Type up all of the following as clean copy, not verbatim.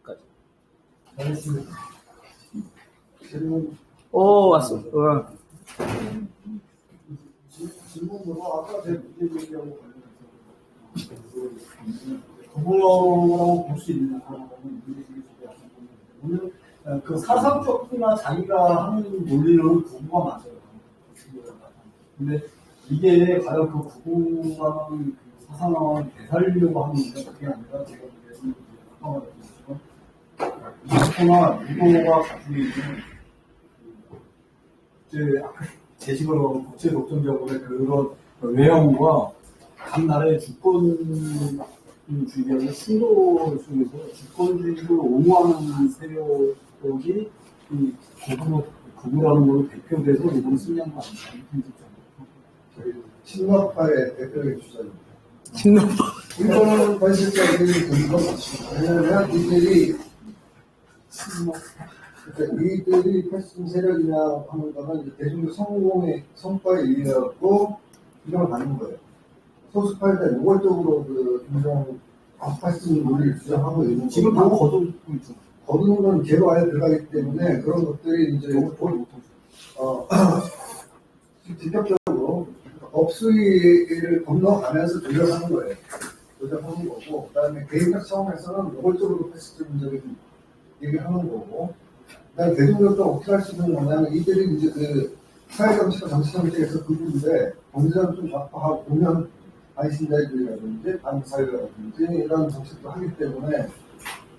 여기까지. 알겠습니다. 왔어. 질문으로 아까 제 문제 얘기하고 관련해서 거부라고 볼 수 있는 오늘 그 사상적이나 자기가 하는 논리로는 구구가 맞아요. 근데 이게 과연 그 구구라는 그 사상을 되살리려고 하는 게 그게 아니라 제가 보기에는 아까 말했지만 유도가 가지고 있는 이제 제식으로 국제 독점적으로의 그런 외형과 각 나라의 주권주의와 충돌 속에서 주권주의를 옹호하는 세력이 이 구구라는 걸로 대표돼서 이번 승리한 거 아닌가? 친노파의 대표적인 주장입니다. 친노파. 이거는 관심자들이 보는 건 맞습니다. 왜냐하면 이들이 이들이 패스팅 세력이냐 하는 거는 이제 대중적 성공의 성과에 의해갖고 규정을 받는 거예요. 소수파일때 노골적으로 그 인종 패스팅 논리를 주장하고 있는 지금 바로 거두고 있죠. 거두는 건 제로 안에 들어가기 때문에 그런 것들이 이제 거의 못하죠. 직접적으로 업수위를 건너가면서 조정하는 거예요. 조정하는 거고, 그 다음에 개인적 차원에서는 노골적으로 패스팅 문제를 얘기하는 거고, 그다음에 대중적으로 어떻게 할 수 있는 거냐면 이들이 이제 그 사회정치과 정치정치에서 그분인데 경제는 좀 좌파하고 보면 반신자유주의라든지 반사회라든지 이런 정책도 하기 때문에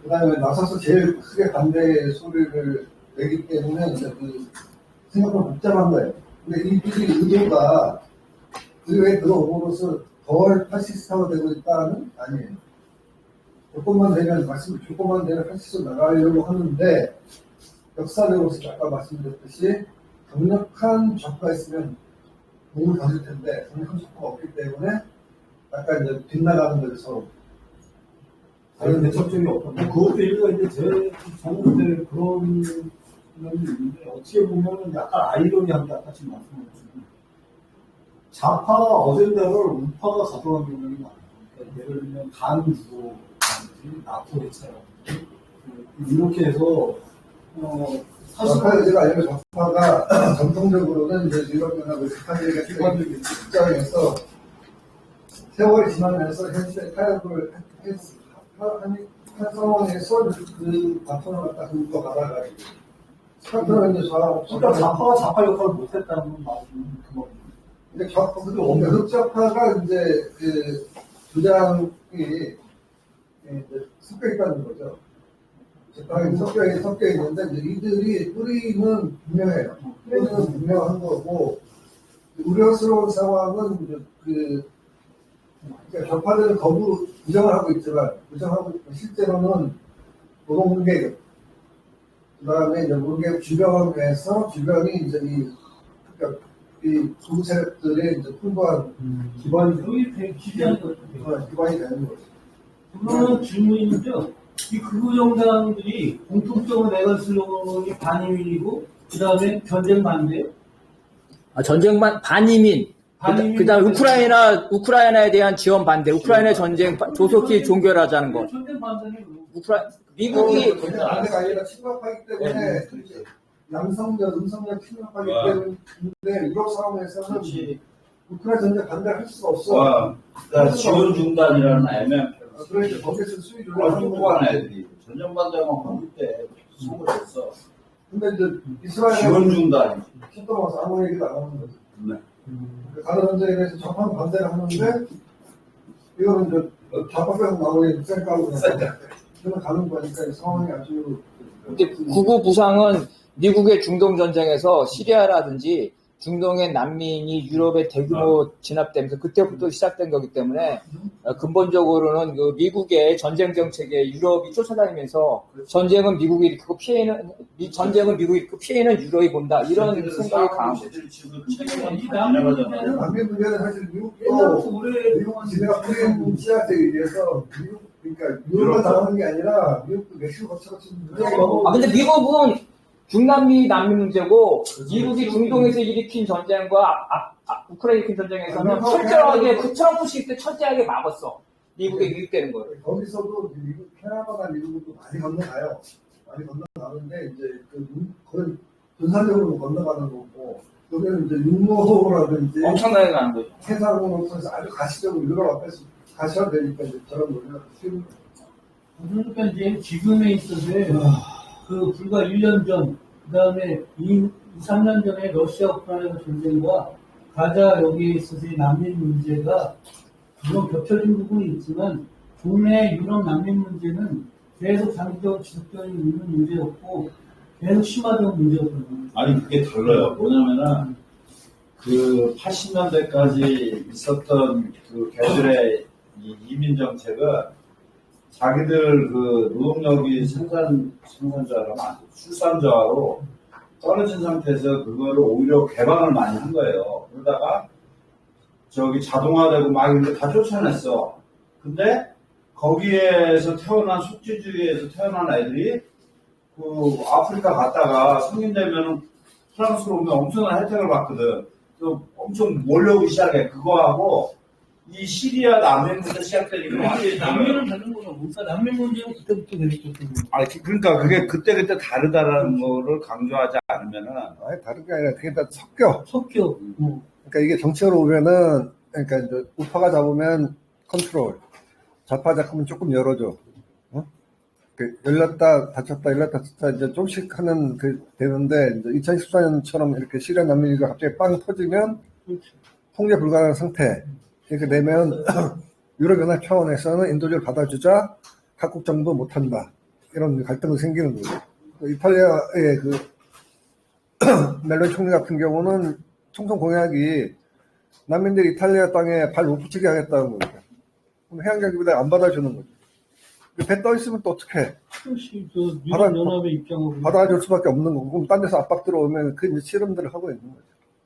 그다음에 나서서 제일 크게 반대 소리를 내기 때문에 이제 그 생각보다 복잡한 거예요. 근데 이들이 의도가 그에 들어옴으로써 덜 파시스트가 되고 있다는 아니에요. 조건만 되면 파시스트 나가려고 하는데 역사적으로 아까 말씀드렸듯이 강력한 좌파가 있으면 몸을 가질 텐데 강력한 좌파가 없기 때문에 약간 이제 빗나가는 거죠 서로. 다른 대척점이 없던데 그것도 일리가 있는데 저는 그때 그런 면이 있는데 어떻게 보면 약간 아이러니한 게 아까 지금 말씀하셨지만 좌파 어젠다를 우파가 가져간 경향이 많아요. 그러니까 예를 들면 반주도라든지 나토 해체라든지 이렇게 해서 사실 제가 알기로 좌파가 전통적으로는 이제 유럽이나 북한적인 입장에서 세월이 지나면서 현재 타협을 한 상황에서 그 바톤을 갖다 긁고 가다가지고 스카트는 이제 그러니까 좌파가 좌파 역할을 못했다는 말은 그거. 근데 흑좌파가 이제 그 주장이 섞여 있다는 거죠. 섞여 있는데 이제 이들이 뿌리는 분명해요. 뿌리는 분명한 거고 우려스러운 상황은 이제 그러니까 좌파들은 거부 부정을 하고 있지만 실제로는 노동계급 그다음에 이제 노동계급 주변에서 주변이 이제 그러니까 이 구구 세력들의 이제 풍부한 기반이 되는 거죠. 그거는 질문인데요. 이 극우 정당들이 공통적으로 내건 슬로건이 반이민이고 그 다음에 전쟁 반대요? 전쟁 반이민. 그 다음 우크라이나에 대한 지원 반대. 우크라이나 전쟁 조속히 종결하자는 거. 전쟁 반대는 미국이 반대가 아니라 침략하기 때문에 양성적, 음성적 침략하기 때문에 유럽 상황에서는 우크라이나 전쟁 반대를 할 수가 없어. 그러니까 지원 중단이라는 애매한 표현. 그러니까 거기서 수위 중국한 애들이 전쟁 반대만 거기 때 선거했어. 근데 이제 이스라엘 지원 중단. 쳤더라서 아무 얘기도 안 하는 거죠. 네. 가나 전쟁에 대해서 정확한 반대를 하는데 이거는 이제 좌파에서 나오는 쌩까고 그냥 가는 거니까 이 상황이 아주. 근데 구구 부상은 미국의 중동 전쟁에서 시리아라든지 중동의 난민이 유럽에 대규모 진압되면서 그때부터 시작된 거기 때문에 근본적으로는 그 미국의 전쟁 정책에 유럽이 쫓아다니면서 전쟁은 미국이 일으키고 피해는 유럽이 본다 이런 생각이 강한 거죠. 난민 문제는 사실 미국도 미국 지네가 뿌린 씨앗에 의해서 그러니까 유럽만 당하는 게 아니라 미국도 멕시코 거쳐서 근데 미국은 중남미 난민 문제고 미국이 중동에서 일으킨 전쟁과 우크라이나 일으킨 전쟁에서는 철저하게 그 트럼프 시기 때 철저하게 막았어. 미국에 유입되는 거를. 거기서도 미국, 캐나다나 미국도 많이 건너가요. 많이 건너가는데, 이제, 거의 분산적으로 건너가는 거고, 여기는 이제 육로라든지, 엄청나게 가는 거죠. 해상으로 통해서 아주 가시적으로 유럽 앞에서 가셔야 되니까, 이제 저런 거는 쉬운 거예요. 그러니까 이제 지금에 있어서의 그 불과 1년 전, 그 다음에 2, 3년 전에 러시아 우크라이나 전쟁과 가자 여기에 있어서의 난민 문제가 물론 겹쳐진 부분이 있지만 국내 유럽 난민 문제는 계속 장기적으로 지속적인 있는 문제였고 계속 심화된 문제였거든요. 아니, 그게 달라요. 뭐냐면은, 그 80년대까지 있었던 그 걔들의 이 이민 정책은 자기들 그 노동력이 생산자가 많고 출산자로 떨어진 상태에서 그거를 오히려 개방을 많이 한 거예요. 그러다가 저기 자동화되고 막 이런 거 다 쫓아냈어. 근데 거기에서 태어난 속지주의에서 태어난 애들이 그 아프리카 갔다가 성인 되면은 프랑스로 오면 엄청난 혜택을 받거든. 또 엄청 몰려오기 시작해. 그거하고 이 시리아 난민 문제 시작되니까 완전히 난민은 다른 거죠. 뭔가 난민 문제는 그때부터 그랬거든요. 아니, 그러니까 그게 그때 다르다라는 거를 강조하지 않으면은 아니, 다른 게 아니라 그게 다 섞여. 섞여. 그러니까 이게 정치적으로 오면은, 그러니까 이제 우파가 잡으면 컨트롤, 좌파 잡으면 조금 열어줘. 어? 열렸다 닫혔다 열렸다 닫혔다 이제 조금씩 하는 되는데, 이제 2014년처럼 이렇게 시리아 난민이 갑자기 빵 터지면 통제 불가능한 상태. 이렇게 되면 유럽연합 차원에서는 인도주의를 받아주자, 각국 정도 못한다. 이런 갈등이 생기는 거죠. 이탈리아의 멜로니 총리 같은 경우는 총선 공약이 난민들이 이탈리아 땅에 발 못 붙이게 하겠다는 거죠. 그럼 해양경비대 안 받아주는 거죠. 배 떠 있으면 또 어떡해? 혹시 그 유럽연합의 입장으로 받아줄 수밖에 없는 거고, 그럼 딴 데서 압박 들어오면 그 이제 실험들을 하고 있는 거죠.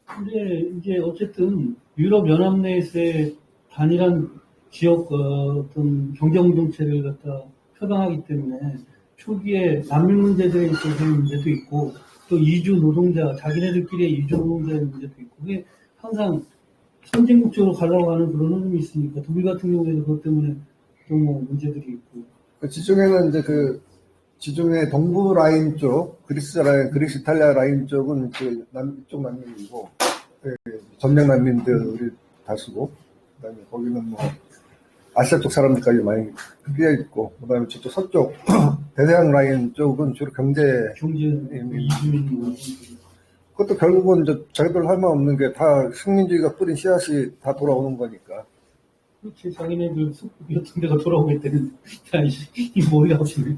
근데 이제 어쨌든 유럽 연합 내에서의 단일한 지역 어떤 경제공동체를 갖다 표방하기 때문에 초기에 난민 문제들에 있어서의 문제도 있고 또 이주 노동자 자기네들끼리의 이주 노동자의 문제도 있고 그게 항상 선진국 쪽으로 가려고 하는 그런 흐름이 있으니까 독일 같은 경우에도 그것 때문에 또 뭐 문제들이 있고 지중해는 이제 지중해 동부 라인 쪽, 그리스 이탈리아 라인 쪽은 이쪽 난민이고, 전쟁 난민들이 다수고, 그 다음에 거기는 뭐, 아시아 쪽 사람들까지 많이 끼어 있고, 그 다음에 저쪽 서쪽, 대서양 라인 쪽은 주로 경제 이주민 그것도 결국은 이제 자기들 할 말 없는 게 다 식민주의가 뿌린 씨앗이 다 돌아오는 거니까. 그렇지, 자기네들 속국이 같은 데가 돌아오게 되는, 이 머리가 아프네.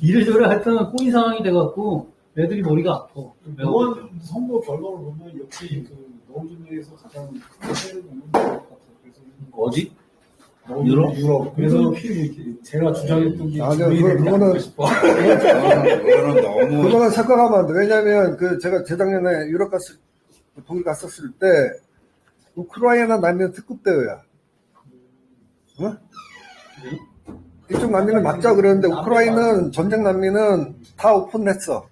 이래저래 하여튼 꼬인 상황이 돼갖고, 애들이 머리가 아파. 이번 선거 결과를 보면 역시 노동준 내에서 가장 큰 세를 보는 것 같아요. 그래서 어디? 유럽. 그래서 제가 주장했던 게 그거는 너무 그거는 생각하면 안 돼. 왜냐면 제가 재작년에 독일 갔었을 때 우크라이나 난민 특급 대회야. 어? 이쪽 난민을 막자 그랬는데 우크라이나는 전쟁 난민은 다 오픈했어.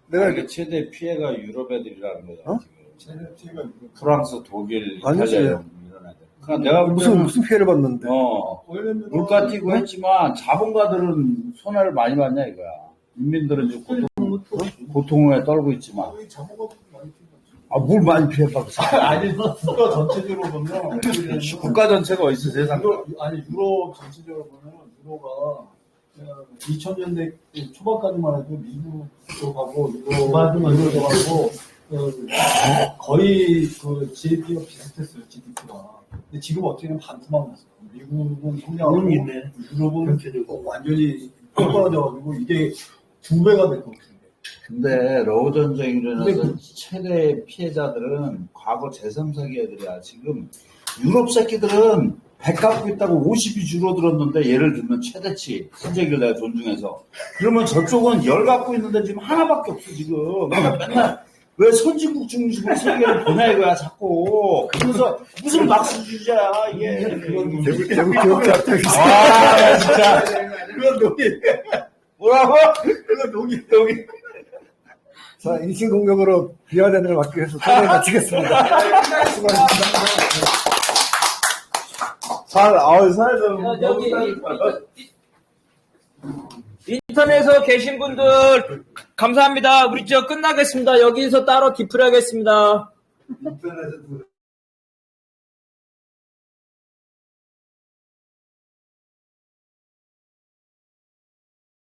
내가 이게 최대 피해가 유럽 애들이라는 거야. 어? 지금. 프랑스, 독일, 아니지. 이탈리아 이런 애들. 그러니까 내가 무슨 피해를 봤는데? 물가 튀고 했지만 자본가들은 손해를 많이 봤냐 이거야. 인민들은 이제 고통에 떨고 있지만. 뭘 많이 피해봐. 아니, 국가 전체적으로 보면 국가 전체가 어딨어 세상에. 유럽 전체적으로 보면 유로가 2000년대 초반까지만 해도 미국 쪽하고 유럽하고 거의 GDP가 비슷했어요. GDP가. 근데 지금 어떻게 보면 반토막 났어요. 미국은 성장하고 유럽은 완전히 떨어져가지고 이게 2배가 될 것 같아요. 근데 러우 전쟁으로 인해서 최대 피해자들은 과거 제3세기 애들이야. 지금 유럽 새끼들은 100 갖고 있다고 50이 줄어들었는데 예를 들면 최대치 선제기를 내가 존중해서 그러면 저쪽은 10 갖고 있는데 지금 하나밖에 없어 지금. 그러니까 맨날 왜 선진국 중심으로 세계를 보냐 이거야 자꾸. 그래서 무슨 막스주의자야 이게. 대구 기억자 아 진짜. 그건 독일. 뭐라고? 그건 독일. 자, 인신공격으로 비화전을 막기 위해서 토론을 마치겠습니다. 수고하셨습니다. 살도 여기 인터넷에 계신 분들 감사합니다. 우리 저 끝나겠습니다. 여기서 따로 디플 하겠습니다. 인터넷에